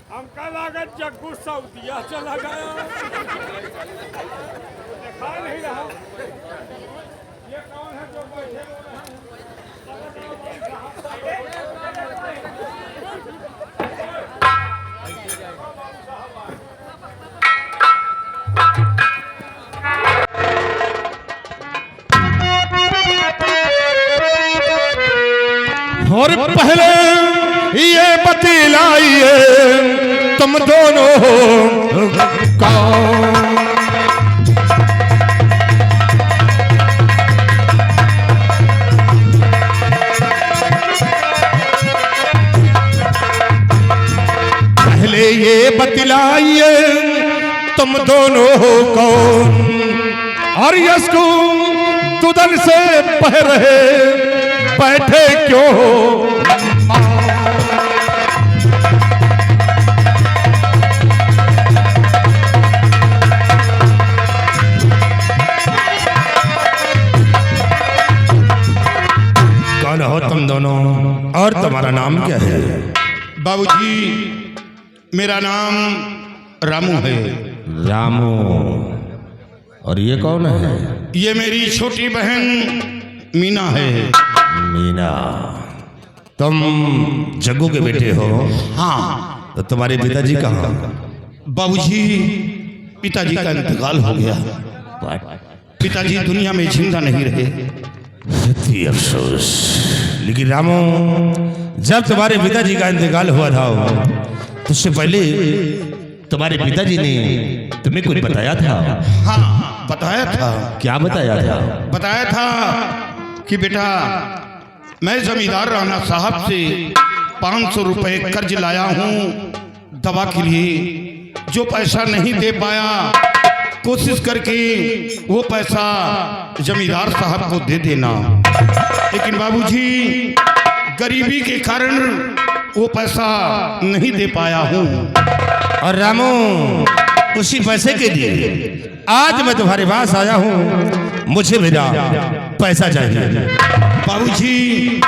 हमका लागत जग्गू सऊदिया चला गया। देखा नहीं रहा ये कौन है जो बैठे हो रहे हैं? और पहले ये बतलाइए तुम दोनों कौन? पहले ये बतलाइए तुम दोनों कौन? और यसको दुदन से बह रहे बैठे क्यों हो? कौन हो तुम दोनों और तुम्हारा नाम क्या है? बाबूजी, मेरा नाम रामू है। रामू। और ये कौन है? ये मेरी छोटी बहन मीना है। मीना। तुम जग्गू के बेटे हो? हाँ। तो तुम्हारे पिताजी कहाँ? बाबूजी, पिताजी का इंतकाल हो गया। पिताजी दुनिया में जिंदा नहीं रहे। सच्ची अफसोस। लेकिन रामू, जब तुम्हारे पिताजी का इंतकाल हुआ था तो उससे पहले तुम्हारे पिताजी ने तुम्हें कुछ बताया था? हाँ, बताया था। क्या बताया था? बताया था कि बेटा, मैं जमींदार राणा साहब से 500 रुपए कर्ज लाया हूँ दवा के लिए। जो पैसा नहीं दे पाया, कोशिश करके वो पैसा जमींदार साहब को दे देना। लेकिन बाबूजी, गरीबी के कारण वो पैसा नहीं दे पाया हूँ। और रामू, उसी पैसे के लिए आज मैं तुम्हारे पास आया हूँ। मुझे मेरा पैसा चाहिए। बाबूजी,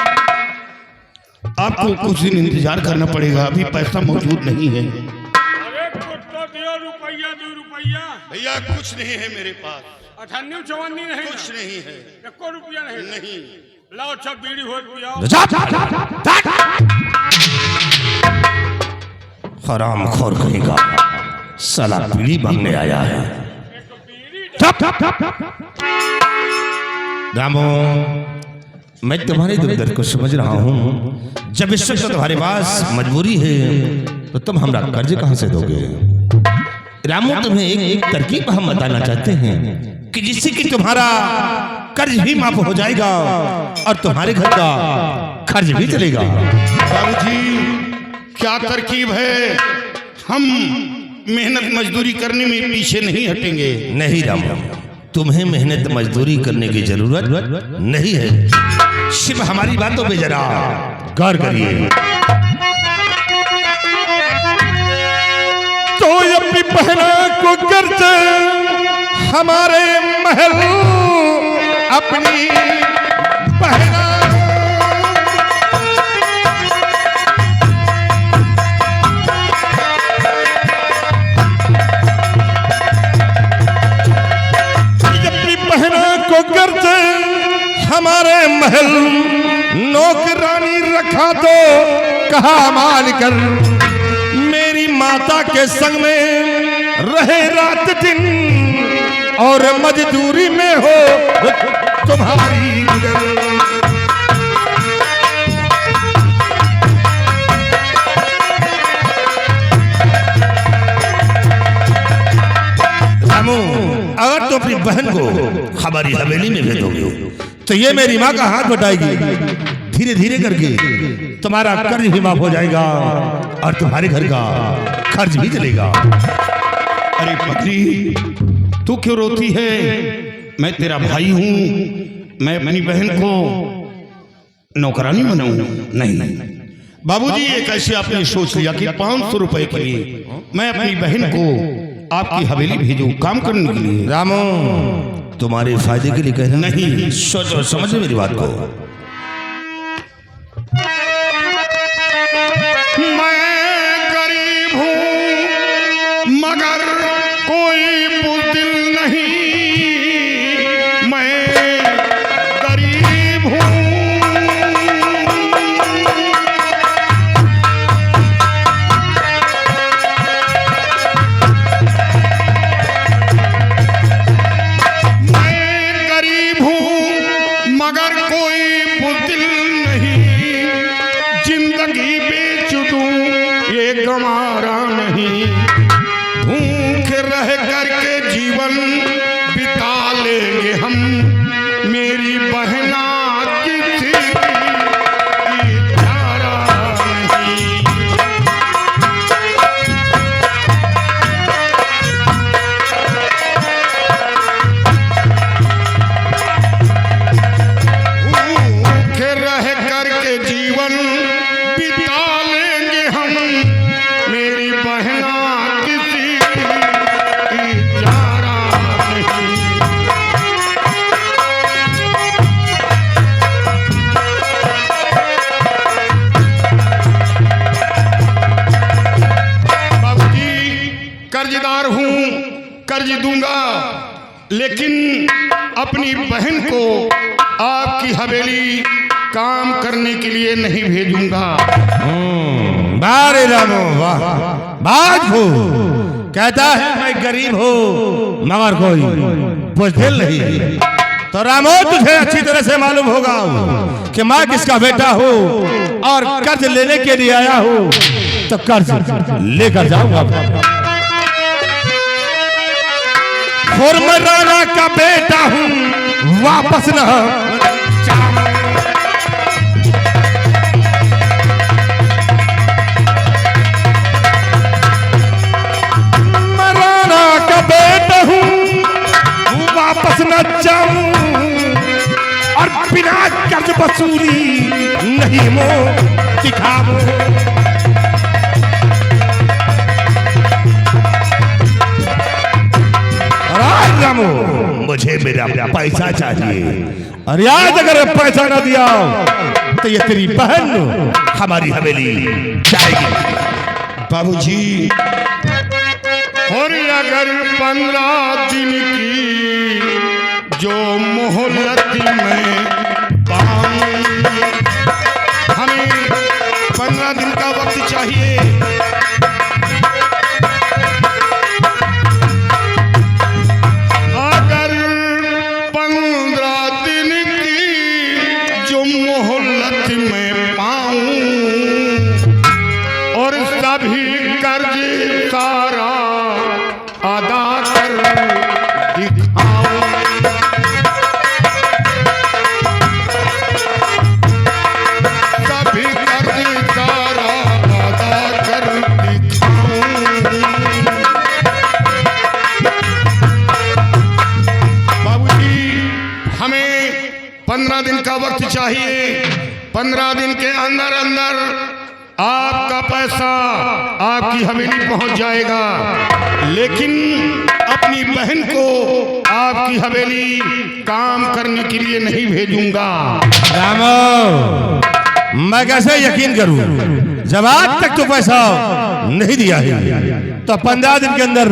आपको कुछ दिन इंतजार करना पड़ेगा। अभी पैसा मौजूद नहीं है। अरे कुछ तो दियो रुपया 2 रुपया। भैया, कुछ नहीं है मेरे पास। 98 54 नहीं, कुछ नहीं है। 1 रुपया नहीं। नहीं। लाओ 6 बीड़ी हो पियाओ। हराम खोर कहेगा, साला बीड़ी मांगने आया है। रामू, मैं तुम्हारे दुर्दर्द को समझ रहा हूँ। जब इस वक्त तुम्हारे पास मजबूरी है तो तुम हमारा कर्ज कहाँ से दोगे? रामू, तुम्हें एक तरकीब हम बताना चाहते हैं कि जिससे कि तुम्हारा कर्ज भी माफ हो जाएगा और तुम्हारे घर का खर्च भी चलेगा। बाबूजी, क्या तरकीब है? हम मेहनत मजदूरी करने में पीछे नहीं हटेंगे। नहीं रामू, तुम्हें मेहनत मजदूरी करने की जरूरत नहीं है। सिर्फ हमारी बातों पे जरा गौर करिए। तो अपनी बहना को कर्ज हमारे महल अपनी बहना अपनी बहना को कर्ज हमारे महल नौकरानी रखा तो कहा माल कर। मेरी माता के संग में रहे रात दिन और मजदूरी में हो तुम्हारी गुजर। रामू, अगर तो अपनी बहन को हमारी हवेली में भेजोगे तो ये मेरी माँ का हाथ बटाएगी। धीरे धीरे करके तुम्हारा कर्ज भी माफ हो जाएगा और तुम्हारे घर का खर्च भी चलेगा। अरे बकरी, तू क्यों रोती है? मैं तेरा भाई हूँ। मैं अपनी बहन को नौकरानी बनाऊं? नहीं। बाबूजी, ये कैसे आपने सोच लिया कि 500 रुपए के लिए मैं अपनी बहन को आपकी हवेली भेजूं काम करने के लिए? रामू, तुम्हारे फायदे के लिए कह रहा नहीं। सोचो समझो मेरी बात को। मैं गरीब हूँ चारा नहीं, भूख रह करके जीवन बिता लेंगे हम, मेरी बहना किसी की चारा नहीं। भूख रह करके जीवन बिता लेंगे हम, मेरी बहना किसी की चारा नहीं। बाबूजी कर्जदार हूँ, कर्ज दूंगा, लेकिन अपनी बहन को आपकी हवेली काम करने के लिए नहीं भेजूंगा। बारे रामो वाह, बाज हो, कहता है मैं गरीब हो मगर कोई बुजदिल नहीं। तो रामो तुझे अच्छी तरह से मालूम होगा कि मैं किसका बेटा हूँ और कर्ज लेने के लिए आया हूँ, तो कर्ज लेकर जाऊंगा। मैं राणा का बेटा हूँ, वापस न वापस न जाऊं और बिना कर्ज वसूली नहीं मो दिखाऊं। रामो मुझे मेरा पैसा चाहिए, और याद अगर पैसा ना दिया तो ये तेरी बहन हमारी हवेली जाएगी। बाबूजी और अगर 15 दिन की जो मोहलत में पाऊं, हमें 15 दिन का वक्त चाहिए। अगर 15 दिन की जो मोहलत में पाऊं और सभी कर्ज सारा अदा कर दिखाऊं, सभी कर्ज सारा अदा कर दिखाऊं। बाबूजी हमें 15 दिन का वक्त चाहिए। 15 दिन के अंदर अंदर आपका पैसा आपकी हवेली पहुंच जाएगा, लेकिन अपनी बहन को आपकी हवेली काम करने के लिए नहीं भेजूंगा। रामो मैं कैसे यकीन करूं जब आज तक तो पैसा नहीं दिया है, तो 15 दिन के अंदर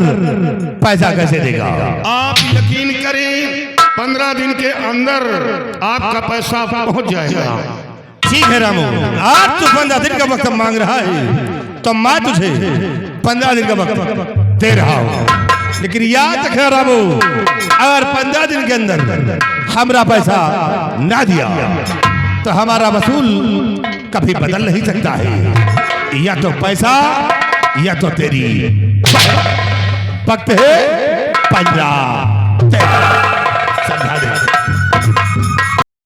पैसा कैसे देगा? आप यकीन करें 15 दिन के अंदर आपका पैसा पहुंच जाएगा। ठीक है रामो, आज तू 15 दिन का वक्त मांग रहा है तो मैं तुझे 15 दिन का वक्त दे रहा हूँ, लेकिन याद रखना रामो, अगर 15 दिन के अंदर हमारा पैसा ना दिया तो हमारा वसूल कभी बदल नहीं सकता है। या तो पैसा या तो तेरी वक्त है 15।